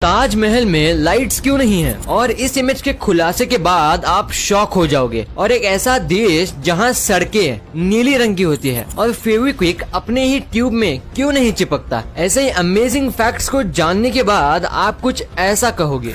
ताजमहल में लाइट्स क्यों नहीं है? और इस इमेज के खुलासे के बाद आप शॉक हो जाओगे। और एक ऐसा देश जहां सड़कें नीली रंग की होती है और फेविक्विक अपने ही ट्यूब में क्यों नहीं चिपकता? ऐसे ही अमेजिंग फैक्ट्स को जानने के बाद आप कुछ ऐसा कहोगे।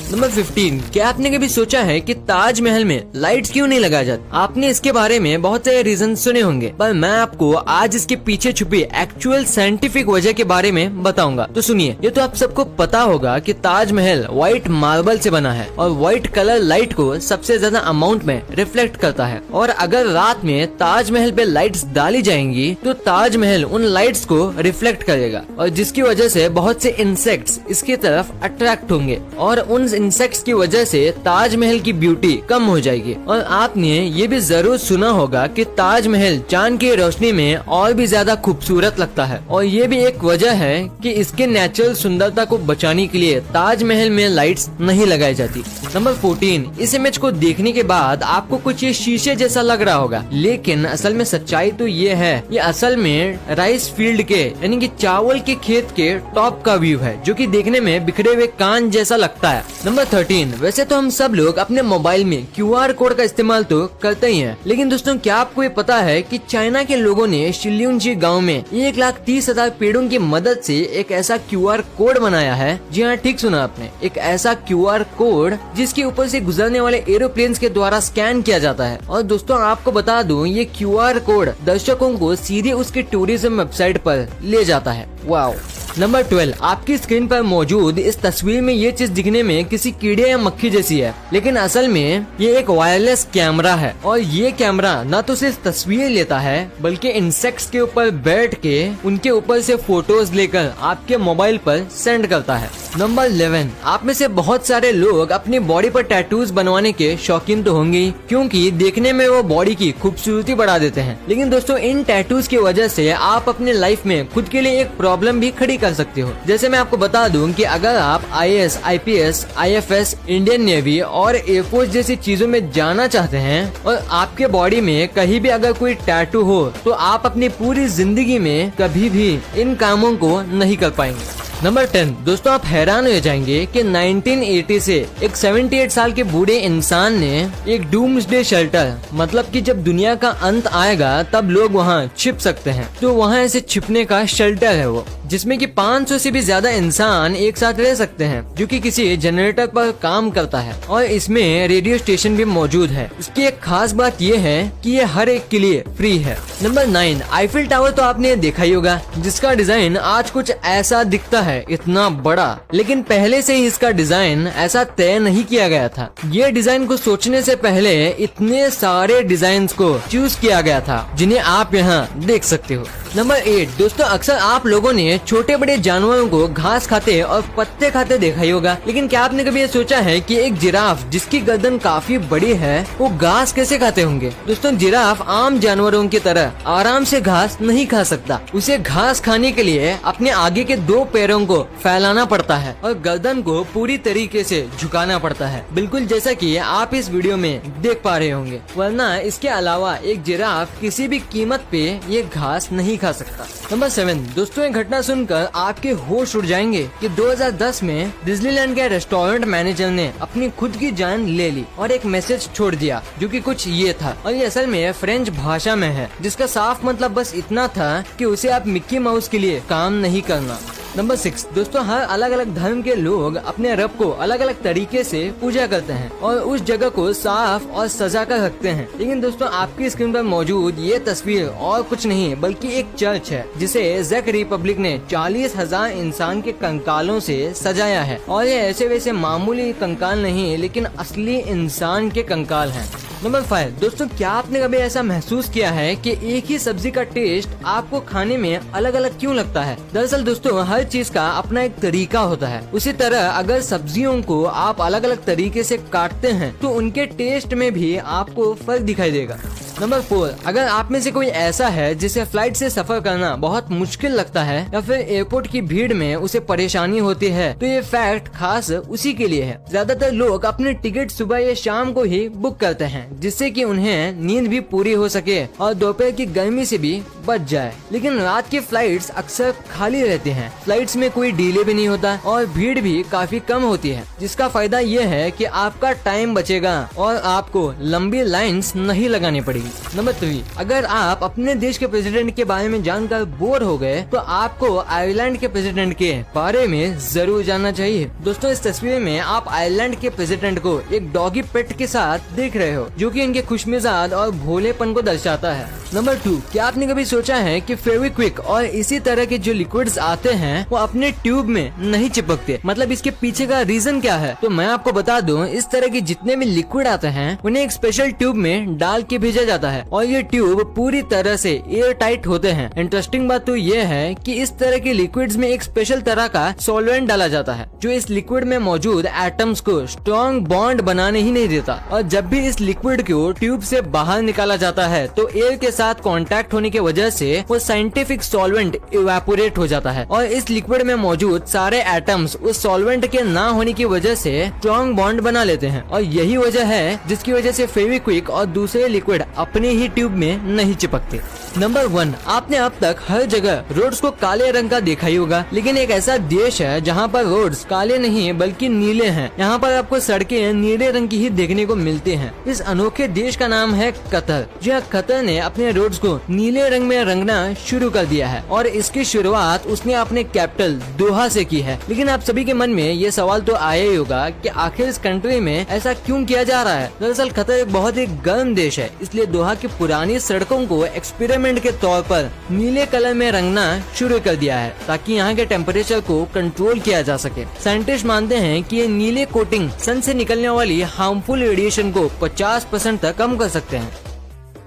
नंबर 15, क्या आपने कभी सोचा है कि ताजमहल में लाइट्स क्यों नहीं लगाया जाता? आपने इसके बारे में बहुत सारे रीजन सुने होंगे, पर मैं आपको आज इसके पीछे छुपी एक्चुअल साइंटिफिक वजह के बारे में बताऊंगा। तो सुनिए, ये तो आप सबको पता होगा कि ताजमहल व्हाइट मार्बल से बना है और व्हाइट कलर लाइट को सबसे ज्यादा अमाउंट में रिफ्लेक्ट करता है। और अगर रात में ताजमहल पे लाइट्स डाली जाएंगी तो ताजमहल उन लाइट्स को रिफ्लेक्ट करेगा और जिसकी वजह से बहुत से इंसेक्ट्स इसकी तरफ अट्रैक्ट होंगे और उन इंसेक्ट्स की वजह से ताजमहल की ब्यूटी कम हो जाएगी। और आपने ये भी जरूर सुना होगा कि ताजमहल चांद की रोशनी में और भी ज्यादा खूबसूरत लगता है और ये भी एक वजह है कि इसके नेचुरल सुंदरता को बचाने के लिए ताजमहल में लाइट्स नहीं लगाई जाती। नंबर 14, इस इमेज को देखने के बाद आपको कुछ ये शीशे जैसा लग रहा होगा, लेकिन असल में सच्चाई तो ये है, ये असल में राइस फील्ड के यानी कि चावल के खेत के टॉप का व्यू है जो कि देखने में बिखरे हुए कान जैसा लगता है। नंबर 13, वैसे तो हम सब लोग अपने मोबाइल में QR कोड का इस्तेमाल तो करते ही हैं, लेकिन दोस्तों क्या आपको ये पता है कि चाइना के लोगों ने शिल्यूनजी गांव में 1,30,000 पेड़ों की मदद से एक ऐसा QR कोड बनाया है। जी हाँ, ठीक सुना आपने, एक ऐसा QR कोड जिसके ऊपर से गुजरने वाले एरोप्लेन के द्वारा स्कैन किया जाता है। और दोस्तों आपको बता दूं, ये QR कोड दर्शकों को सीधे उसके टूरिज्म वेबसाइट पर ले जाता है। वाओ। नंबर 12, आपकी स्क्रीन पर मौजूद इस तस्वीर में ये चीज दिखने में किसी कीड़े या मक्खी जैसी है, लेकिन असल में ये एक वायरलेस कैमरा है और ये कैमरा न तो सिर्फ तस्वीर लेता है बल्कि इंसेक्ट्स के ऊपर बैठ के उनके ऊपर से फोटोज लेकर आपके मोबाइल पर सेंड करता है। नंबर 11, आप में से बहुत सारे लोग अपनी बॉडी पर टैटूज बनवाने के शौकीन तो होंगे क्योंकि देखने में वो बॉडी की खूबसूरती बढ़ा देते हैं, लेकिन दोस्तों इन टैटूज की वजह से आप अपने लाइफ में खुद के लिए एक प्रॉब्लम भी खड़ी कर सकते हो। जैसे मैं आपको बता दूं कि अगर आप IAS, IPS, IFS, Indian navy और एयरफोर्स जैसी चीजों में जाना चाहते हैं और आपके बॉडी में कहीं भी अगर कोई टैटू हो तो आप अपनी पूरी जिंदगी में कभी भी इन कामों को नहीं कर पाएंगे। नंबर 10, दोस्तों आप हैरान हो जाएंगे कि 1980 से एक 78 साल के बूढ़े इंसान ने एक डूम्सडे शेल्टर, मतलब कि जब दुनिया का अंत आएगा तब लोग वहाँ छिप सकते हैं, तो वहाँ ऐसे छिपने का शेल्टर है वो, जिसमें कि 500 से भी ज्यादा इंसान एक साथ रह सकते हैं, जो कि किसी जनरेटर पर काम करता है और इसमें रेडियो स्टेशन भी मौजूद है। इसकी एक खास बात ये है कि ये हर एक के लिए फ्री है। नंबर 9, आईफिल टावर तो आपने देखा ही होगा, जिसका डिजाइन आज कुछ ऐसा दिखता है, इतना बड़ा, लेकिन पहले से ही इसका डिजाइन ऐसा तय नहीं किया गया था। ये डिजाइन को सोचने से पहले इतने सारे डिजाइन्स को चूज किया गया था जिन्हें आप यहाँ देख सकते हो। नंबर 8, दोस्तों अक्सर आप लोगों ने छोटे बड़े जानवरों को घास खाते और पत्ते खाते देखा ही होगा, लेकिन क्या आपने कभी ये सोचा है कि एक जिराफ जिसकी गर्दन काफी बड़ी है वो घास कैसे खाते होंगे? दोस्तों जिराफ आम जानवरों की तरह आराम से घास नहीं खा सकता। उसे घास खाने के लिए अपने आगे के 2 पैरों को फैलाना पड़ता है और गर्दन को पूरी तरीके से झुकाना पड़ता है, बिल्कुल जैसा कि आप इस वीडियो में देख पा रहे होंगे, वरना इसके अलावा एक जिराफ किसी भी कीमत पे ये घास नहीं खा सकता। नंबर 7, दोस्तों ये घटना सुनकर आपके होश उड़ जाएंगे कि 2010 में डिज्नीलैंड के रेस्टोरेंट मैनेजर ने अपनी खुद की जान ले ली और एक मैसेज छोड़ दिया जो कि कुछ ये था, और ये असल में फ्रेंच भाषा में है, जिसका साफ मतलब बस इतना था कि उसे आप मिक्की माउस के लिए काम नहीं करना। नंबर 6, दोस्तों हर अलग अलग धर्म के लोग अपने रब को अलग अलग तरीके से पूजा करते हैं और उस जगह को साफ और सजा कर रखते हैं, लेकिन दोस्तों आपकी स्क्रीन पर मौजूद ये तस्वीर और कुछ नहीं बल्कि एक चर्च है जिसे ज़ेक रिपब्लिक ने 40,000 इंसान के कंकालों से सजाया है। और ये ऐसे वैसे मामूली कंकाल नहीं, लेकिन असली इंसान के कंकाल हैं। नंबर 5, दोस्तों क्या आपने कभी ऐसा महसूस किया है कि एक ही सब्जी का टेस्ट आपको खाने में अलग अलग क्यों लगता है? दरअसल दोस्तों हर चीज का अपना एक तरीका होता है, उसी तरह अगर सब्जियों को आप अलग अलग तरीके से काटते हैं तो उनके टेस्ट में भी आपको फर्क दिखाई देगा। नंबर 4, अगर आप में से कोई ऐसा है जिसे फ्लाइट से सफर करना बहुत मुश्किल लगता है या फिर एयरपोर्ट की भीड़ में उसे परेशानी होती है, तो ये फैक्ट खास उसी के लिए है। ज्यादातर लोग अपने टिकट सुबह या शाम को ही बुक करते हैं, जिससे कि उन्हें नींद भी पूरी हो सके और दोपहर की गर्मी से भी बच जाए। लेकिन रात की फ्लाइट्स अक्सर खाली रहती हैं। फ्लाइट्स में कोई डिले भी नहीं होता और भीड़ भी काफी कम होती है, जिसका फायदा ये है कि आपका टाइम बचेगा और आपको लंबी लाइंस नहीं लगानी पड़ेगी। नंबर 3, अगर आप अपने देश के प्रेसिडेंट के बारे में जानकर बोर हो गए तो आपको आयरलैंड के प्रेसिडेंट के बारे में जरूर जानना चाहिए। दोस्तों, इस तस्वीर में आप आयरलैंड के प्रेसिडेंट को एक डॉगी पेट के साथ देख रहे हो, जो कि इनके खुशमिजाज और भोलेपन को दर्शाता है। नंबर 2, क्या आपने कभी सोचा है कि फेविक्विक और इसी तरह के जो लिक्विड्स आते हैं वो अपने ट्यूब में नहीं चिपकते? मतलब इसके पीछे का रीजन क्या है? तो मैं आपको बता दूं, इस तरह के जितने भी लिक्विड आते हैं उन्हें एक स्पेशल ट्यूब में डाल के भेजा जाता है और ये ट्यूब पूरी तरह से एयर टाइट होते हैं। इंटरेस्टिंग बात तो ये है कि इस तरह के लिक्विड्स में एक स्पेशल तरह का सॉल्वेंट डाला जाता है, जो इस लिक्विड में मौजूद एटम्स को स्ट्रॉन्ग बॉन्ड बनाने ही नहीं देता। और जब भी इस लिक्विड को ट्यूब से बाहर निकाला जाता है तो एयर के साथ कांटेक्ट होने की वजह से वो साइंटिफिक सॉल्वेंट इवेपोरेट हो जाता है और इस लिक्विड में मौजूद सारे एटम्स उस सॉल्वेंट के ना होने की वजह से स्ट्रॉन्ग बॉन्ड बना लेते हैं। और यही वजह है जिसकी वजह से फेविक्विक और दूसरे लिक्विड अपने ही ट्यूब में नहीं चिपकते। नंबर 1, आपने अब तक हर जगह रोड्स को काले रंग का देखा ही होगा, लेकिन एक ऐसा देश है जहाँ पर रोड्स काले नहीं बल्कि नीले हैं। यहाँ पर आपको सड़कें नीले रंग की ही देखने को मिलती हैं। इस अनोखे देश का नाम है कतर। जहाँ कतर ने अपने रोड्स को नीले रंग में रंगना शुरू कर दिया है और इसकी शुरुआत उसने अपने कैपिटल दोहा से की है। लेकिन आप सभी के मन में ये सवाल तो आया ही होगा कि आखिर इस कंट्री में ऐसा क्यों किया जा रहा है? दरअसल कतर एक बहुत ही गर्म देश है, इसलिए दोहा की पुरानी सड़कों को एक्सपेरिमेंट के तौर पर नीले कलर में रंगना शुरू कर दिया है ताकि यहाँ के टेम्परेचर को कंट्रोल किया जा सके। साइंटिस्ट मानते हैं कि ये नीले कोटिंग सन से निकलने वाली हार्मफुल रेडिएशन को 50% तक कम कर सकते हैं।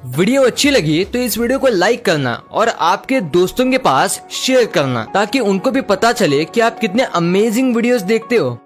वीडियो अच्छी लगी तो इस वीडियो को लाइक करना और आपके दोस्तों के पास शेयर करना ताकि उनको भी पता चले कि आप कितने अमेजिंग वीडियोस देखते हो।